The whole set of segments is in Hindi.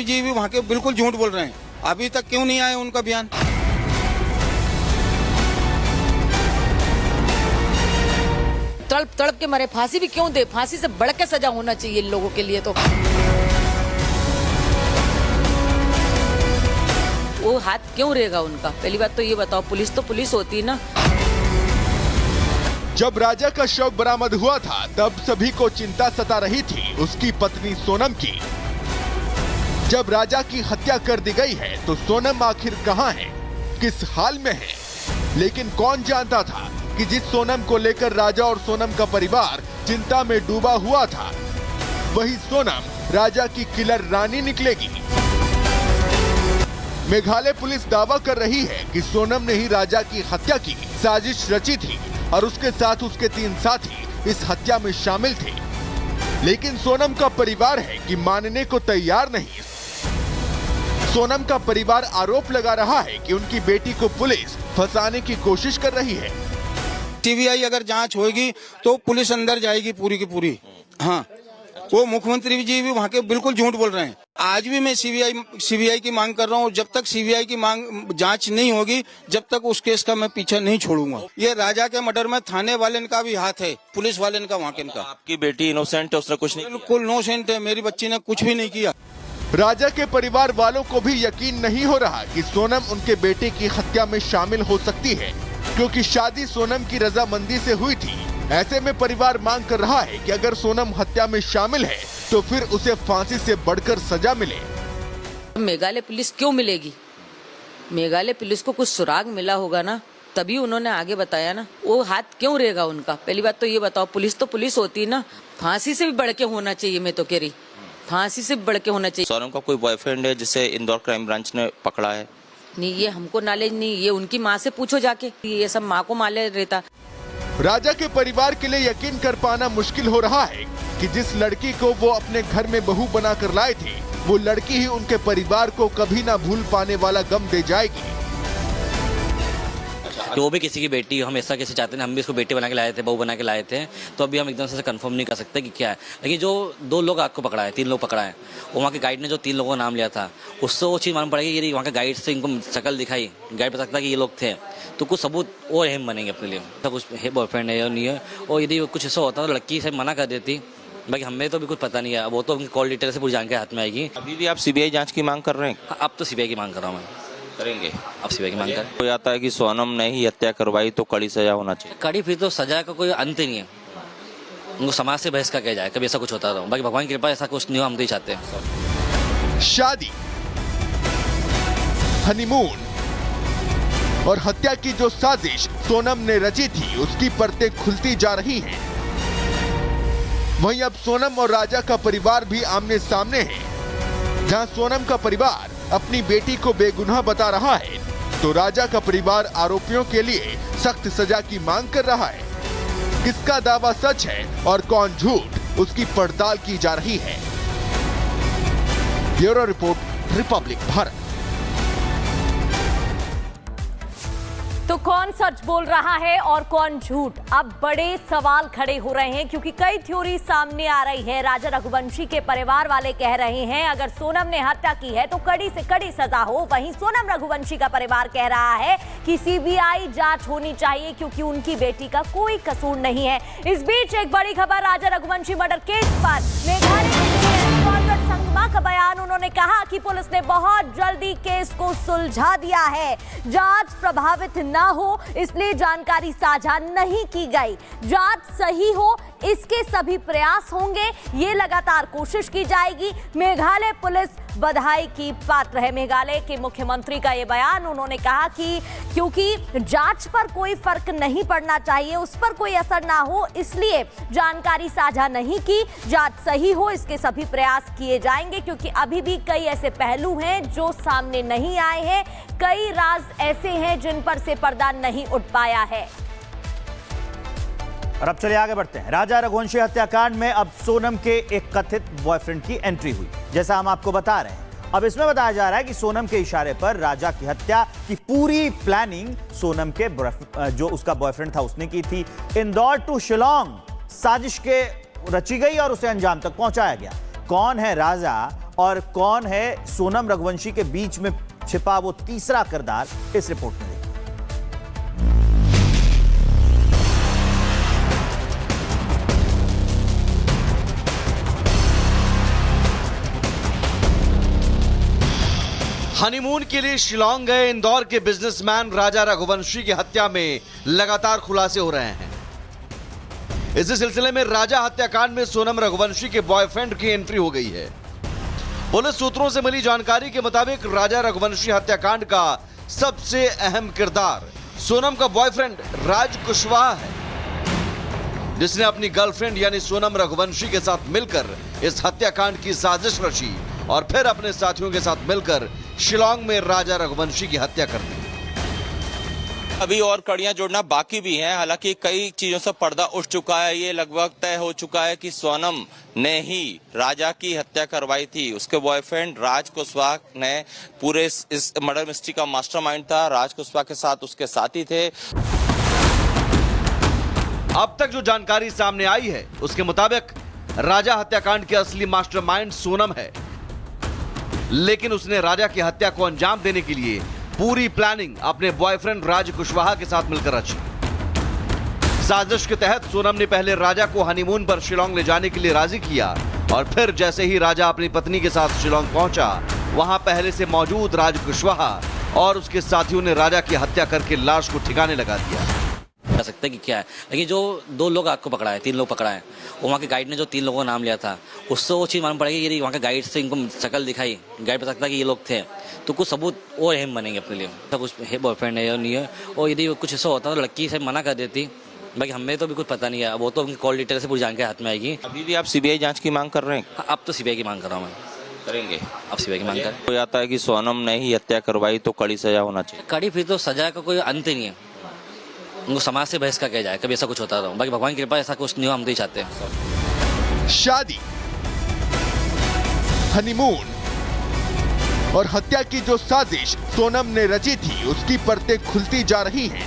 मुख्यमंत्री जी भी वहाँ के बिल्कुल झूठ बोल रहे हैं। अभी तक क्यों नहीं आया उनका बयान? तड़प तड़प के मरे, फांसी भी क्यों दे? फांसी से बढ़ के सजा होना चाहिए इन लोगों के लिए। तो वो हाथ क्यों रहेगा उनका? पहली बात तो ये बताओ, पुलिस तो पुलिस होती है ना। जब राजा का शव बरामद हुआ था तब सभी को चिंता सता रही थी उसकी पत्नी सोनम की। जब राजा की हत्या कर दी गई है तो सोनम आखिर कहां है, किस हाल में है? लेकिन कौन जानता था कि जिस सोनम को लेकर राजा और सोनम का परिवार चिंता में डूबा हुआ था, वही सोनम राजा की किलर रानी निकलेगी। मेघालय पुलिस दावा कर रही है कि सोनम ने ही राजा की हत्या की साजिश रची थी और उसके साथ उसके 3 साथी इस हत्या में शामिल थे। लेकिन सोनम का परिवार है कि मानने को तैयार नहीं। सोनम का परिवार आरोप लगा रहा है कि उनकी बेटी को पुलिस फंसाने की कोशिश कर रही है। सीबीआई अगर जांच होगी तो पुलिस अंदर जाएगी पूरी की पूरी। हाँ, वो मुख्यमंत्री जी भी वहाँ के बिल्कुल झूठ बोल रहे हैं। आज भी मैं सीबीआई की मांग कर रहा हूँ। जब तक सीबीआई की मांग जांच नहीं होगी, जब तक उस केस का मैं पीछा नहीं छोड़ूंगा। ये राजा के मर्डर में थाने वाले का भी हाथ है, पुलिस वाले का, वहाँ के का। आपकी बेटी इनोसेंट है, उसने कुछ नहीं? बिल्कुल इनोसेंट है, मेरी बच्ची ने कुछ भी नहीं किया। राजा के परिवार वालों को भी यकीन नहीं हो रहा कि सोनम उनके बेटे की हत्या में शामिल हो सकती है, क्योंकि शादी सोनम की रजामंदी से हुई थी। ऐसे में परिवार मांग कर रहा है कि अगर सोनम हत्या में शामिल है तो फिर उसे फांसी से बढ़कर सजा मिले। मेघालय पुलिस क्यों मिलेगी? मेघालय पुलिस को कुछ सुराग मिला होगा ना, तभी उन्होंने आगे बताया ना। वो हाथ क्यों रहेगा उनका? पहली बात तो ये बताओ, पुलिस तो पुलिस होती है ना। फांसी से भी बढ़ के होना चाहिए, मैं तो कह रही, फांसी से बढ़ के होना चाहिए। सोनम का कोई बॉयफ्रेंड है जिसे इंदौर क्राइम ब्रांच ने पकड़ा है? नहीं, ये हमको नॉलेज नहीं, ये उनकी माँ से पूछो जाके, ये सब माँ को मालूम रहता। राजा के परिवार के लिए यकीन कर पाना मुश्किल हो रहा है कि जिस लड़की को वो अपने घर में बहू बनाकर लाए थे, वो लड़की ही उनके परिवार को कभी ना भूल पाने वाला गम दे जाएगी। कि वो भी किसी की बेटी, हम ऐसा कैसे चाहते हैं? हम भी इसको बेटी बना के लाए थे, बहू बना के लाए थे, तो अभी हम एकदम से कंफर्म नहीं कर सकते कि क्या है। लेकिन जो 2 लोग आपको पकड़ा है, 3 लोग पकड़ा है, वो वहाँ के गाइड ने जो 3 लोगों का नाम लिया था, उससे वो चीज़ मालूम पड़ेगी। ये वहाँ के गाइड से इनको शक्ल दिखाई, गाइड बता सकता कि ये लोग थे, तो कुछ सबूत और अहम बनेंगे अपने लिए। सब कुछ है, बॉयफ्रेंड है या नहीं है, और यदि कुछ ऐसा होता तो लड़की से मना कर देती। बाकी हमें तो भी कुछ पता नहीं है, वो तो उनकी कॉल डिटेल से पूरी जानकारी हाथ में आएगी। अभी भी आप सीबीआई जांच की मांग कर रहे हैं? अब तो सीबीआई की मांग कर रहा हूँ मैं। करेंगे? अब सीबीआई की मांग कर हो जाता है कि सोनम ने ही हत्या करवाई तो कड़ी सजा होना चाहिए। कड़ी फिर तो सजा का कोई अंत ही नहीं है। उनको समाज से बहस का कह जाए, कभी ऐसा कुछ होता रहा। बाकी भगवान की कृपा ऐसा कुछ नहीं हो, हम तो ही चाहते हैं। शादी, हनीमून और हत्या की जो साजिश सोनम ने रची थी, उसकी परतें खुलती जा रही हैं। वहीं अब सोनम और राजा का परिवार भी आमने सामने है। जहां सोनम का परिवार अपनी बेटी को बेगुनाह बता रहा है, तो राजा का परिवार आरोपियों के लिए सख्त सजा की मांग कर रहा है। किसका दावा सच है और कौन झूठ, उसकी पड़ताल की जा रही है। Bureau report, Republic Bharat. तो कौन सच बोल रहा है और कौन झूठ? अब बड़े सवाल खड़े हो रहे हैं, क्योंकि कई थ्योरी सामने आ रही है। राजा रघुवंशी के परिवार वाले कह रहे हैं अगर सोनम ने हत्या की है तो कड़ी से कड़ी सजा हो। वहीं सोनम रघुवंशी का परिवार कह रहा है कि सीबीआई जांच होनी चाहिए, क्योंकि उनकी बेटी का कोई कसूर नहीं है। इस बीच एक बड़ी खबर राजा रघुवंशी मर्डर केस पर मेघालय संगमा का बयान। उन्होंने कहा कि पुलिस ने बहुत जल्दी केस को सुलझा दिया है, जांच प्रभावित ना हो इसलिए जानकारी साझा नहीं की गई। जांच सही हो इसके सभी प्रयास होंगे, ये लगातार कोशिश की जाएगी। मेघालय पुलिस बधाई की पात्र है। मेघालय के मुख्यमंत्री का ये बयान, उन्होंने कहा कि क्योंकि जांच पर कोई फर्क नहीं पड़ना चाहिए, उस पर कोई असर ना हो, इसलिए जानकारी साझा नहीं की। जांच सही हो इसके सभी प्रयास किए जाएंगे, क्योंकि अभी भी कई ऐसे पहलू हैं जो सामने नहीं आए हैं, कई राज ऐसे हैं जिन पर से पर्दा नहीं उठ पाया है। और अब चलिए आगे बढ़ते हैं। राजा रघुवंशी हत्याकांड में अब सोनम के एक कथित बॉयफ्रेंड की एंट्री हुई, जैसा हम आपको बता रहे हैं। अब इसमें बताया जा रहा है कि सोनम के इशारे पर राजा की हत्या की पूरी प्लानिंग सोनम के जो उसका बॉयफ्रेंड था उसने की थी। इंदौर टू शिलोंग साजिश के रची गई और उसे अंजाम तक पहुंचाया गया। कौन है राजा और कौन है सोनम रघुवंशी के बीच में छिपा वो तीसरा किरदार, इस रिपोर्ट में देखिए। हनीमून के लिए शिलांग गए इंदौर के बिजनेसमैन राजा रघुवंशी की हत्या में लगातार खुलासे हो रहे हैं। इसी सिलसिले में राजा हत्याकांड में सोनम रघुवंशी के बॉयफ्रेंड की एंट्री हो गई है। पुलिस सूत्रों से मिली जानकारी के मुताबिक राजा रघुवंशी हत्याकांड का सबसे अहम किरदार सोनम का बॉयफ्रेंड राज कुशवाहा है, जिसने अपनी गर्लफ्रेंड यानी सोनम रघुवंशी के साथ मिलकर इस हत्याकांड की साजिश रची और फिर अपने साथियों के साथ मिलकर शिलांग में राजा रघुवंशी की हत्या कर दी। अभी और कड़ियां जोड़ना बाकी भी हैं। हालांकि कई चीजों से पर्दा उठ चुका है। ये लगभग तय हो चुका है कि सोनम ने ही राजा की हत्या करवाई थी। उसके बॉयफ्रेंड राज कुशवाहा ने पूरे इस मर्डर मिस्ट्री का मास्टरमाइंड था। राज कुशवाहा के साथ उसके साथी थे। अब तक जो जानकारी सामने आई है उसके मुताबिक राजा हत्याकांड के असली मास्टरमाइंड सोनम है, लेकिन उसने राजा की हत्या को अंजाम देने के लिए पूरी प्लानिंग अपने बॉयफ्रेंड राज कुशवाहा के साथ मिलकर रची। साजिश के तहत सोनम ने पहले राजा को हनीमून पर शिलांग ले जाने के लिए राजी किया और फिर जैसे ही राजा अपनी पत्नी के साथ शिलांग पहुंचा, वहां पहले से मौजूद राज कुशवाहा और उसके साथियों ने राजा की हत्या करके लाश को ठिकाने लगा दिया। कह सकते हैं कि क्या है, लेकिन जो 2 लोग आपको पकड़ा है, 3 लोग पकड़ा है, वो वहाँ के गाइड ने जो 3 लोगों का नाम लिया था, उससे वो चीज़ मालूम पड़ेगी। यदि वहाँ के गाइड से इनको शक्ल दिखाई, गाइड बता सकता है कि ये लोग थे, तो कुछ सबूत और अहम बनेंगे अपने लिए। सब कुछ है, बॉयफ्रेंड है या नहीं है, और यदि कुछ ऐसा होता तो लड़की से मना कर देती। बाकी हमें तो भी कुछ पता नहीं है, वो तो उनकी कॉल डिटेल से पूरी जानकारी हाथ में आएगी। अभी भी आप सीबीआई जांच की मांग कर रहे हैं? अब तो सीबीआई की मांग कर रहा हूँ मैं। करेंगे अब सीबीआई की मांग कर हो जाता है कि सोनम ने ही हत्या करवाई तो कड़ी सजा होना चाहिए। कड़ी फिर तो सजा का कोई अंत ही नहीं है। उनको समाज से बहिष्कार किया जाए, कभी ऐसा कुछ होता रहा। बाकी भगवान की कृपा ऐसा कुछ नहीं हो, हम तो ही चाहते हैं। शादी, हनीमून और हत्या की जो साजिश सोनम ने रची थी, उसकी परतें खुलती जा रही हैं।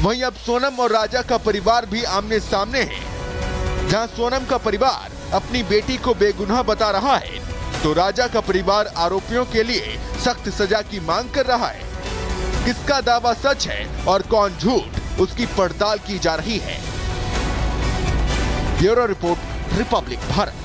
वहीं अब सोनम और राजा का परिवार भी आमने सामने है। जहां सोनम का परिवार अपनी बेटी को बेगुनाह बता रहा है, तो राजा का परिवार आरोपियों के लिए सख्त सजा की मांग कर रहा है। किसका दावा सच है और कौन झूठ, उसकी पड़ताल की जा रही है। Bureau report, Republic Bharat.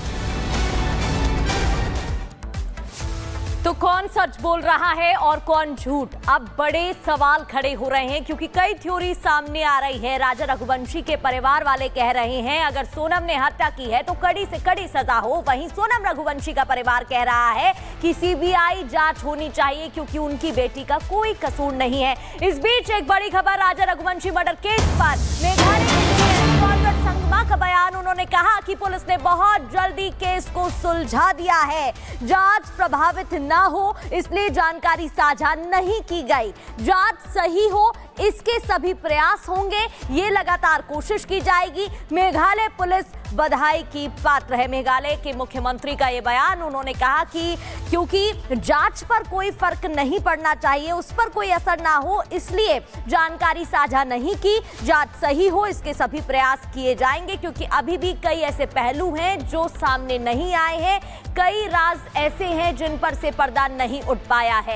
तो कौन सच बोल रहा है और कौन झूठ, अब बड़े सवाल खड़े हो रहे हैं, क्योंकि कई थ्योरी सामने आ रही है। राजा रघुवंशी के परिवार वाले कह रहे हैं अगर सोनम ने हत्या की है तो कड़ी से कड़ी सजा हो। वहीं सोनम रघुवंशी का परिवार कह रहा है कि सीबीआई जांच होनी चाहिए, क्योंकि उनकी बेटी का कोई कसूर नहीं है। इस बीच एक बड़ी खबर राजा रघुवंशी मर्डर केस पर मेघालय संगमा का बयान। उन्होंने कहा कि पुलिस ने बहुत जल्दी केस को सुलझा दिया है, जांच प्रभावित ना हो इसलिए जानकारी साझा नहीं की गई। जांच सही हो इसके सभी प्रयास होंगे, ये लगातार कोशिश की जाएगी। मेघालय पुलिस बधाई की पात्र है। मेघालय के मुख्यमंत्री का ये बयान, उन्होंने कहा कि क्योंकि जांच पर कोई फर्क नहीं पड़ना चाहिए, उस पर कोई असर ना हो, इसलिए जानकारी साझा नहीं की। जांच सही हो इसके सभी प्रयास किए जाएंगे, क्योंकि अभी भी कई ऐसे पहलू हैं जो सामने नहीं आए हैं, कई राज ऐसे हैं जिन पर से पर्दा नहीं उठ पाया है।